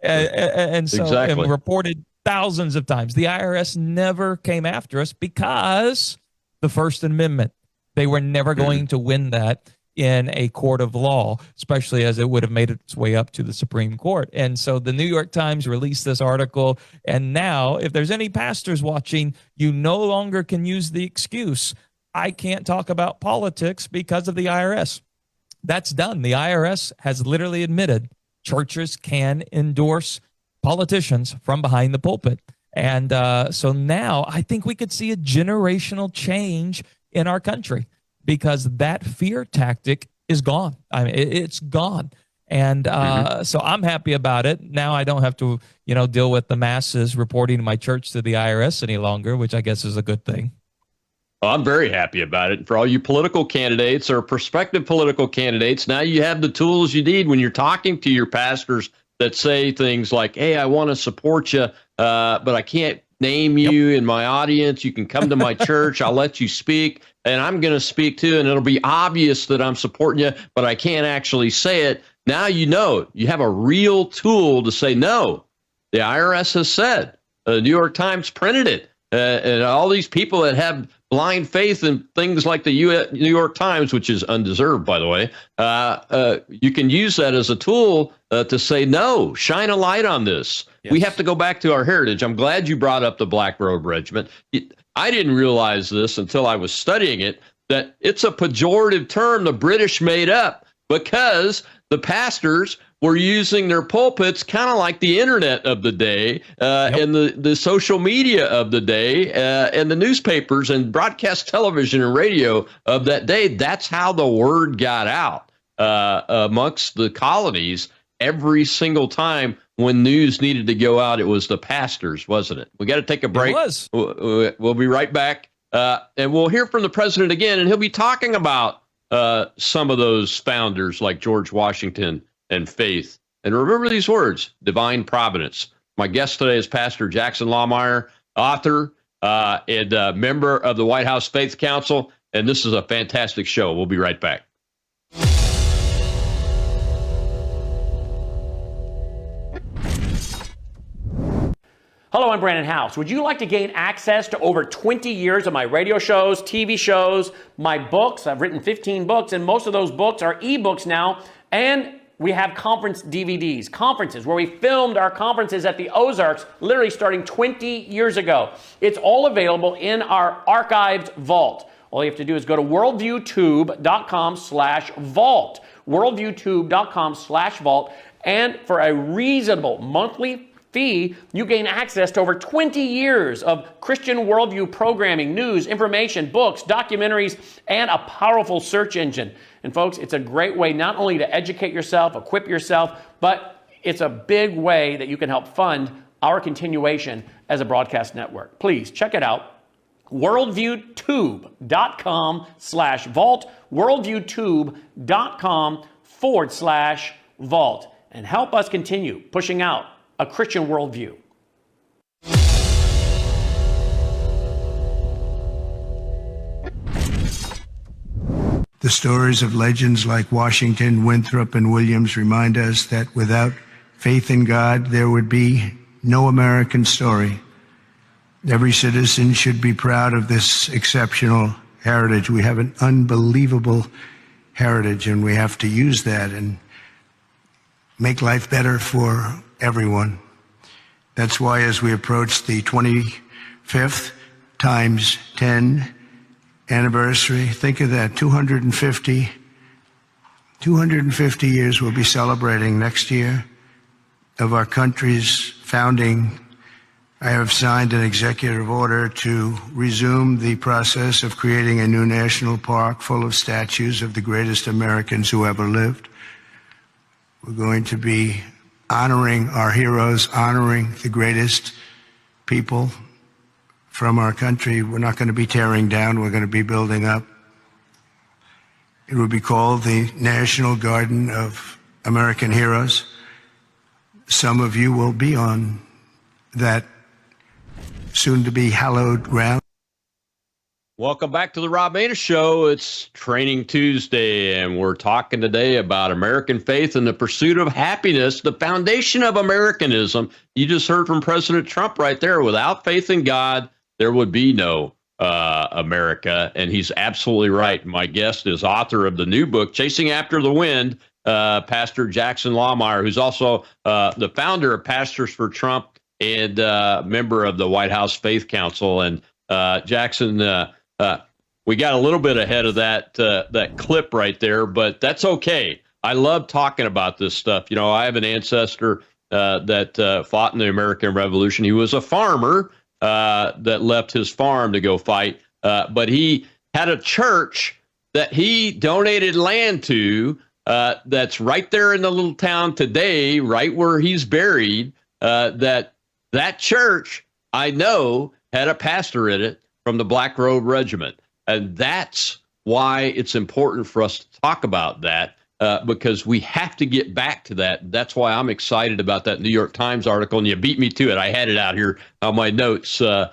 and so exactly. and reported thousands of times. The IRS never came after us because the First Amendment. They were never going to win that in a court of law, especially as it would have made its way up to the Supreme Court. And so the New York Times released this article. And now, if there's any pastors watching, you no longer can use the excuse, I can't talk about politics because of the IRS. That's done. The IRS has literally admitted churches can endorse politicians from behind the pulpit. And so now I think we could see a generational change in our country, because that fear tactic is gone. I mean, it's gone. And so I'm happy about it. Now I don't have to, deal with the masses reporting my church to the IRS any longer, which I guess is a good thing. Well, I'm very happy about it. For all you political candidates or prospective political candidates, now you have the tools you need when you're talking to your pastors that say things like, hey, I want to support you, but I can't name you in my audience. You can come to my church. I'll let you speak, and I'm going to speak too, and it'll be obvious that I'm supporting you, but I can't actually say it. Now you have a real tool to say no. The IRS has said. The New York Times printed it. And all these people that have blind faith in things like the New York Times, which is undeserved, by the way, you can use that as a tool to say, no, shine a light on this. Yes. We have to go back to our heritage. I'm glad you brought up the Black Robe Regiment. I didn't realize this until I was studying it, that it's a pejorative term the British made up because the pastors were using their pulpits kind of like the internet of the day and the social media of the day and the newspapers and broadcast television and radio of that day. That's how the word got out amongst the colonies. Every single time when news needed to go out, it was the pastors, wasn't it? We got to take a break. It was. We'll be right back. And we'll hear from the president again, and he'll be talking about some of those founders like George Washington and faith. And remember these words, divine providence. My guest today is Pastor Jackson Lohmeyer, author and member of the White House Faith Council. And this is a fantastic show. We'll be right back. Hello, I'm Brandon House. Would you like to gain access to over 20 years of my radio shows, TV shows, my books? I've written 15 books, and most of those books are ebooks now. And we have conference DVDs, conferences where we filmed our conferences at the Ozarks, literally starting 20 years ago. It's all available in our archived vault. All you have to do is go to worldviewtube.com/vault, worldviewtube.com/vault, and for a reasonable monthly fee, you gain access to over 20 years of Christian worldview programming, news, information, books, documentaries, and a powerful search engine. And folks, it's a great way not only to educate yourself, equip yourself, but it's a big way that you can help fund our continuation as a broadcast network. Please check it out. worldviewtube.com/vault, worldviewtube.com/vault, and help us continue pushing out a Christian worldview. The stories of legends like Washington, Winthrop, and Williams remind us that without faith in God, there would be no American story. Every citizen should be proud of this exceptional heritage. We have an unbelievable heritage, and we have to use that and make life better for everyone. That's why as we approach the 25th times 10 anniversary, think of that, 250 years we'll be celebrating next year of our country's founding. I have signed an executive order to resume the process of creating a new national park full of statues of the greatest Americans who ever lived. We're going to be honoring our heroes, honoring the greatest people from our country. We're not going to be tearing down, we're going to be building up. It will be called the National Garden of American Heroes. Some of you will be on that soon-to-be hallowed ground. Welcome back to the Rob Maness Show. It's Training Tuesday, and we're talking today about American faith and the pursuit of happiness, the foundation of Americanism. You just heard from President Trump right there. Without faith in God, there would be no America, and he's absolutely right. My guest is author of the new book, Chasing After the Wind, Pastor Jackson Lohmeyer, who's also the founder of Pastors for Trump and member of the White House Faith Council. And Jackson, we got a little bit ahead of that clip right there, but that's okay. I love talking about this stuff. You know, I have an ancestor that fought in the American Revolution. He was a farmer that left his farm to go fight, but he had a church that he donated land to that's right there in the little town today, right where he's buried. That church, I know, had a pastor in it from the Black Robe Regiment. And that's why it's important for us to talk about that, because we have to get back to that. That's why I'm excited about that New York Times article, and you beat me to it. I had it out here on my notes, but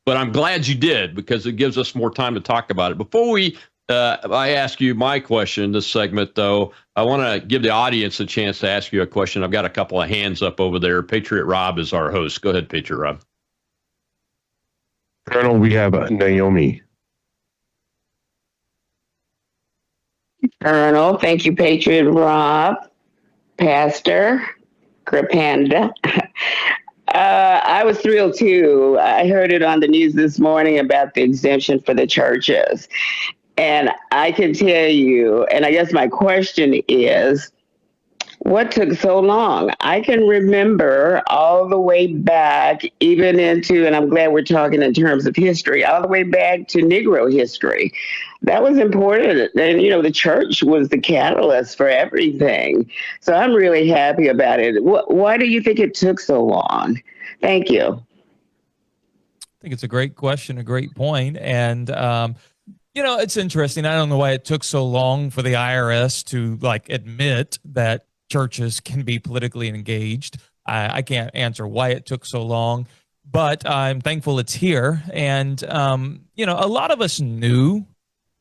I'm glad you did, because it gives us more time to talk about it. Before I ask you my question this segment, though, I want to give the audience a chance to ask you a question. I've got a couple of hands up over there. Patriot Rob is our host. Go ahead, Patriot Rob. Colonel, we have Naomi. Colonel, thank you, Patriot Rob, Pastor Kripanda. I was thrilled too. I heard it on the news this morning about the exemption for the churches. And I can tell you, and I guess my question is, What took so long? I can remember all the way back, even into, and I'm glad we're talking in terms of history, all the way back to Negro history. That was important. And, the church was the catalyst for everything. So I'm really happy about it. Why do you think it took so long? Thank you. I think it's a great question, a great point. And, it's interesting. I don't know why it took so long for the IRS to admit that churches can be politically engaged. I can't answer why it took so long, but I'm thankful it's here. And, a lot of us knew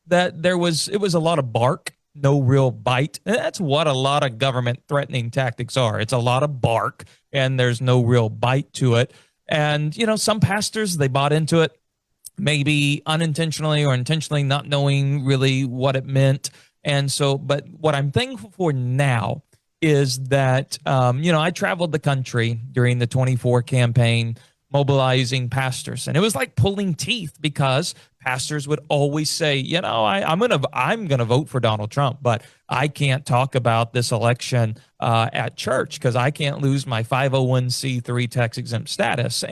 that it was a lot of bark, no real bite. And that's what a lot of government threatening tactics are. It's a lot of bark and there's no real bite to it. And, some pastors, they bought into it, maybe unintentionally or intentionally, not knowing really what it meant. And so, but what I'm thankful for now is that, I traveled the country during the 24 campaign mobilizing pastors. And it was like pulling teeth because pastors would always say, I'm gonna vote for Donald Trump, but I can't talk about this election at church because I can't lose my 501c3 tax exempt status.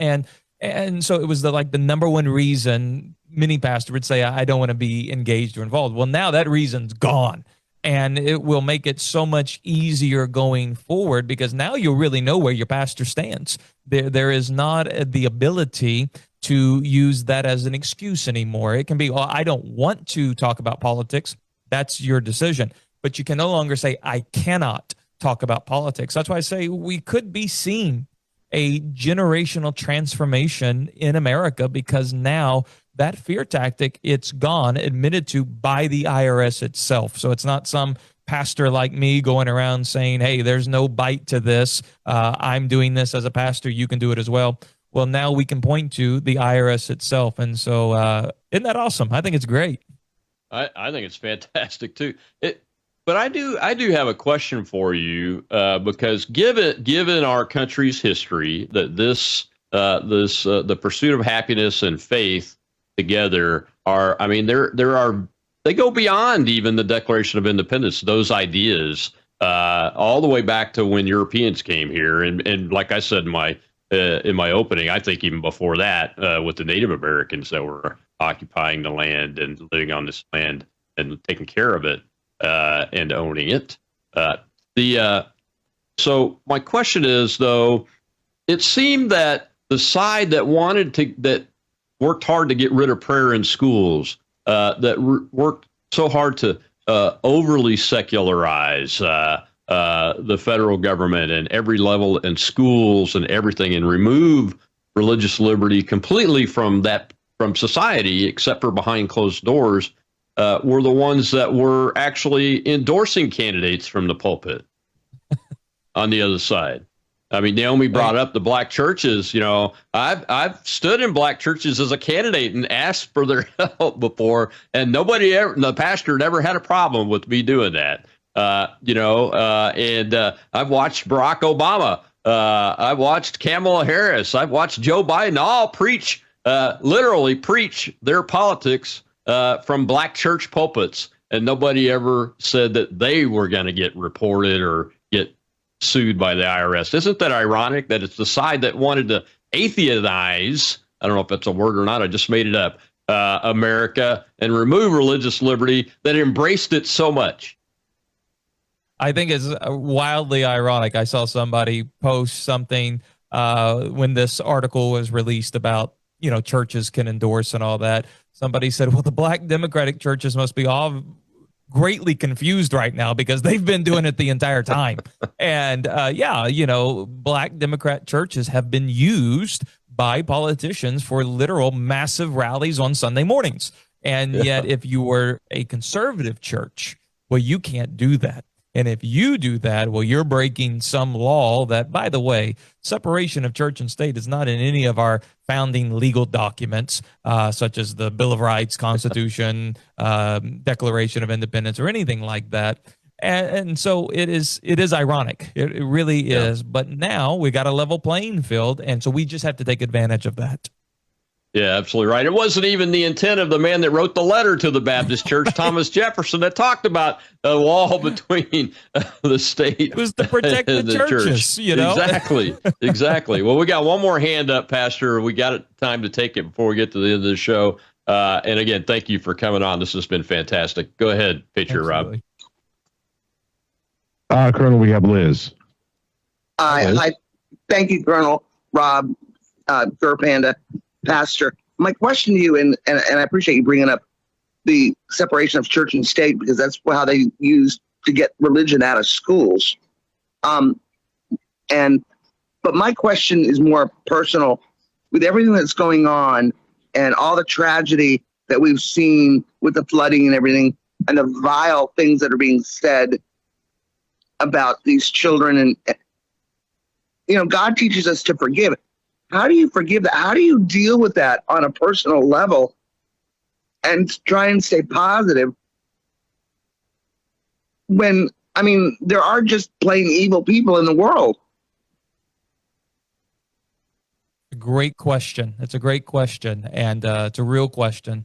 And so it was the number one reason many pastors would say, I don't want to be engaged or involved. Well, now that reason's gone. And it will make it so much easier going forward because now you'll really know where your pastor stands. There is not the ability to use that as an excuse anymore. It can be, I don't want to talk about politics. That's your decision. But you can no longer say, I cannot talk about politics. That's why I say we could be seeing a generational transformation in America because now that fear tactic, it's gone, admitted to by the IRS itself. So it's not some pastor like me going around saying, hey, there's no bite to this. I'm doing this as a pastor. You can do it as well. Well, now we can point to the IRS itself. And so isn't that awesome? I think it's great. I think it's fantastic, too. But I do have a question for you because given our country's history, that the pursuit of happiness and faith together they go beyond even the Declaration of Independence. Those ideas all the way back to when Europeans came here, and like I said in my opening, I think even before that, with the Native Americans that were occupying the land and living on this land and taking care of it. And owning it. So my question is, though, it seemed that the side that worked hard to get rid of prayer in schools, worked so hard to overly secularize the federal government and every level and schools and everything, and remove religious liberty completely from society, except for behind closed doors. Were the ones that were actually endorsing candidates from the pulpit on the other side. I mean, Naomi brought up the black churches. I've stood in black churches as a candidate and asked for their help before, and the pastor never had a problem with me doing that. And I've watched Barack Obama. I've watched Kamala Harris. I've watched Joe Biden all literally preach their politics from black church pulpits, and nobody ever said that they were going to get reported or get sued by the IRS. Isn't that ironic that it's the side that wanted to atheize, I don't know if that's a word or not, I just made it up, America and remove religious liberty that embraced it so much? I think it's wildly ironic. I saw somebody post something when this article was released about, churches can endorse and all that. Somebody said, well, the black Democratic churches must be all greatly confused right now because they've been doing it the entire time. And black Democrat churches have been used by politicians for literal massive rallies on Sunday mornings. And yet if you were a conservative church, well, you can't do that. And if you do that, well, you're breaking some law that, by the way, separation of church and state is not in any of our founding legal documents, such as the Bill of Rights, Constitution, Declaration of Independence, or anything like that. And so it is ironic. It really is. But now we got a level playing field, and so we just have to take advantage of that. Yeah, absolutely right. It wasn't even the intent of the man that wrote the letter to the Baptist Church, Thomas Jefferson, that talked about a wall between the state It was to protect the and the church. churches, you know? Exactly. Exactly. Well, we got one more hand up, Pastor. We got time to take it before we get to the end of the show. And again, thank you for coming on. This has been fantastic. Go ahead, Patriot Rob. Colonel, we have Liz. I thank you, Colonel Rob, Panda, Pastor. My question to you, and I appreciate you bringing up the separation of church and state, because that's how they use to get religion out of schools. But my question is more personal. With everything that's going on and all the tragedy that we've seen with the flooding and everything, and the vile things that are being said about these children, and God teaches us to forgive. How do you forgive that? How do you deal with that on a personal level and try and stay positive when, there are just plain evil people in the world? Great question. It's a great question, and it's a real question.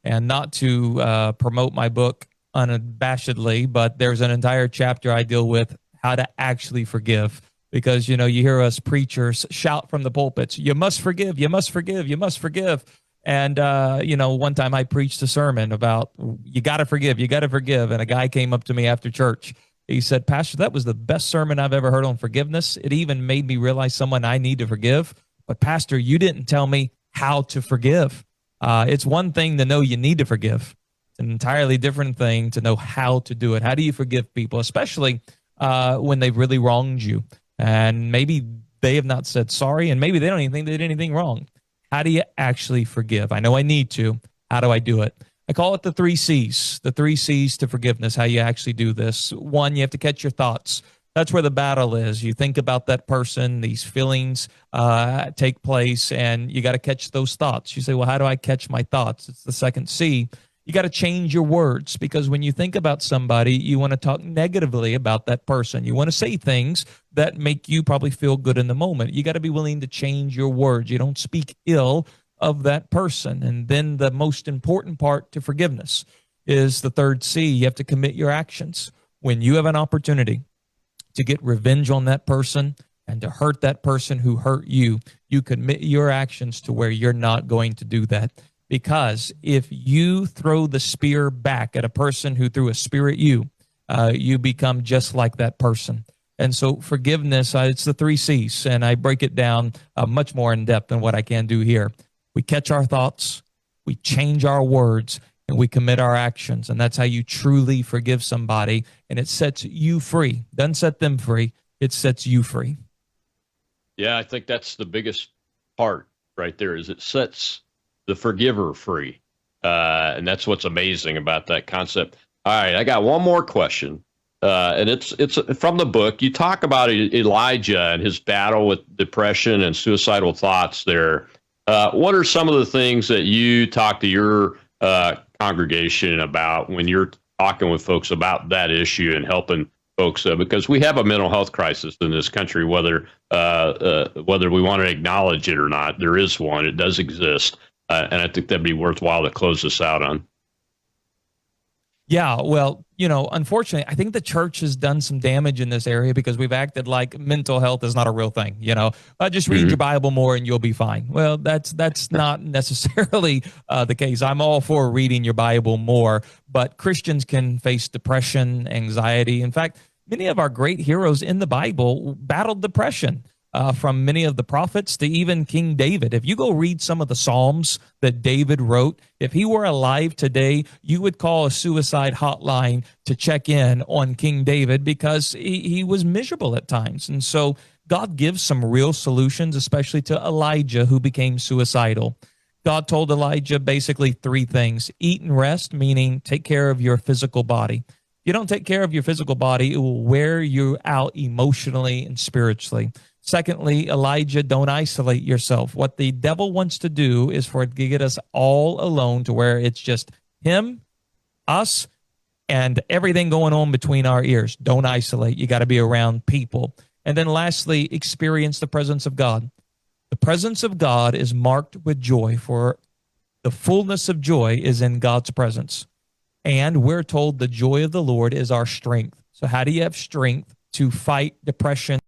And not to promote my book unabashedly, but there's an entire chapter I deal with how to actually forgive. Because, you hear us preachers shout from the pulpits, you must forgive, you must forgive, you must forgive. And, one time I preached a sermon about you got to forgive, you got to forgive. And a guy came up to me after church. He said, Pastor, that was the best sermon I've ever heard on forgiveness. It even made me realize someone I need to forgive. But, Pastor, you didn't tell me how to forgive. It's one thing to know you need to forgive. It's an entirely different thing to know how to do it. How do you forgive people, especially when they've really wronged you? And maybe they have not said sorry, and maybe they don't even think they did anything wrong. How do you actually forgive? I know I need to. How do I do it? I call it the 3 C's, the 3 C's to forgiveness, how you actually do this. 1, you have to catch your thoughts. That's where the battle is. You think about that person, these feelings take place, and you got to catch those thoughts. You say, well, how do I catch my thoughts? It's the 2nd C. You got to change your words, because when you think about somebody, you want to talk negatively about that person. You want to say things that make you probably feel good in the moment. You got to be willing to change your words. You don't speak ill of that person. And then the most important part to forgiveness is the 3rd C. You have to commit your actions. When you have an opportunity to get revenge on that person and to hurt that person who hurt you, you commit your actions to where you're not going to do that. Because if you throw the spear back at a person who threw a spear at you, you become just like that person. And so forgiveness, it's the 3 C's, and I break it down much more in depth than what I can do here. We catch our thoughts, we change our words, and we commit our actions. And that's how you truly forgive somebody, and it sets you free. Doesn't set them free, it sets you free. Yeah, I think that's the biggest part right there, is it sets the forgiver free. And that's what's amazing about that concept. All right, I got one more question. And it's from the book. You talk about Elijah and his battle with depression and suicidal thoughts there. What are some of the things that you talk to your congregation about when you're talking with folks about that issue and helping folks? Because we have a mental health crisis in this country, whether we want to acknowledge it or not. There is one. It does exist. And I think that'd be worthwhile to close this out on. Yeah, well, unfortunately, I think the church has done some damage in this area because we've acted like mental health is not a real thing. Just read your Bible more and you'll be fine. Well, that's not necessarily the case. I'm all for reading your Bible more, but Christians can face depression, anxiety. In fact, many of our great heroes in the Bible battled depression. From many of the prophets to even King David. If you go read some of the Psalms that David wrote, if he were alive today, you would call a suicide hotline to check in on King David because he was miserable at times. And so God gives some real solutions, especially to Elijah, who became suicidal. God told Elijah basically 3 things. Eat and rest, meaning take care of your physical body. If you don't take care of your physical body, it will wear you out emotionally and spiritually. Secondly, Elijah, don't isolate yourself. What the devil wants to do is for it to get us all alone to where it's just him, us, and everything going on between our ears. Don't isolate. You got to be around people. And then lastly, experience the presence of God. The presence of God is marked with joy, for the fullness of joy is in God's presence. And we're told the joy of the Lord is our strength. So how do you have strength to fight depression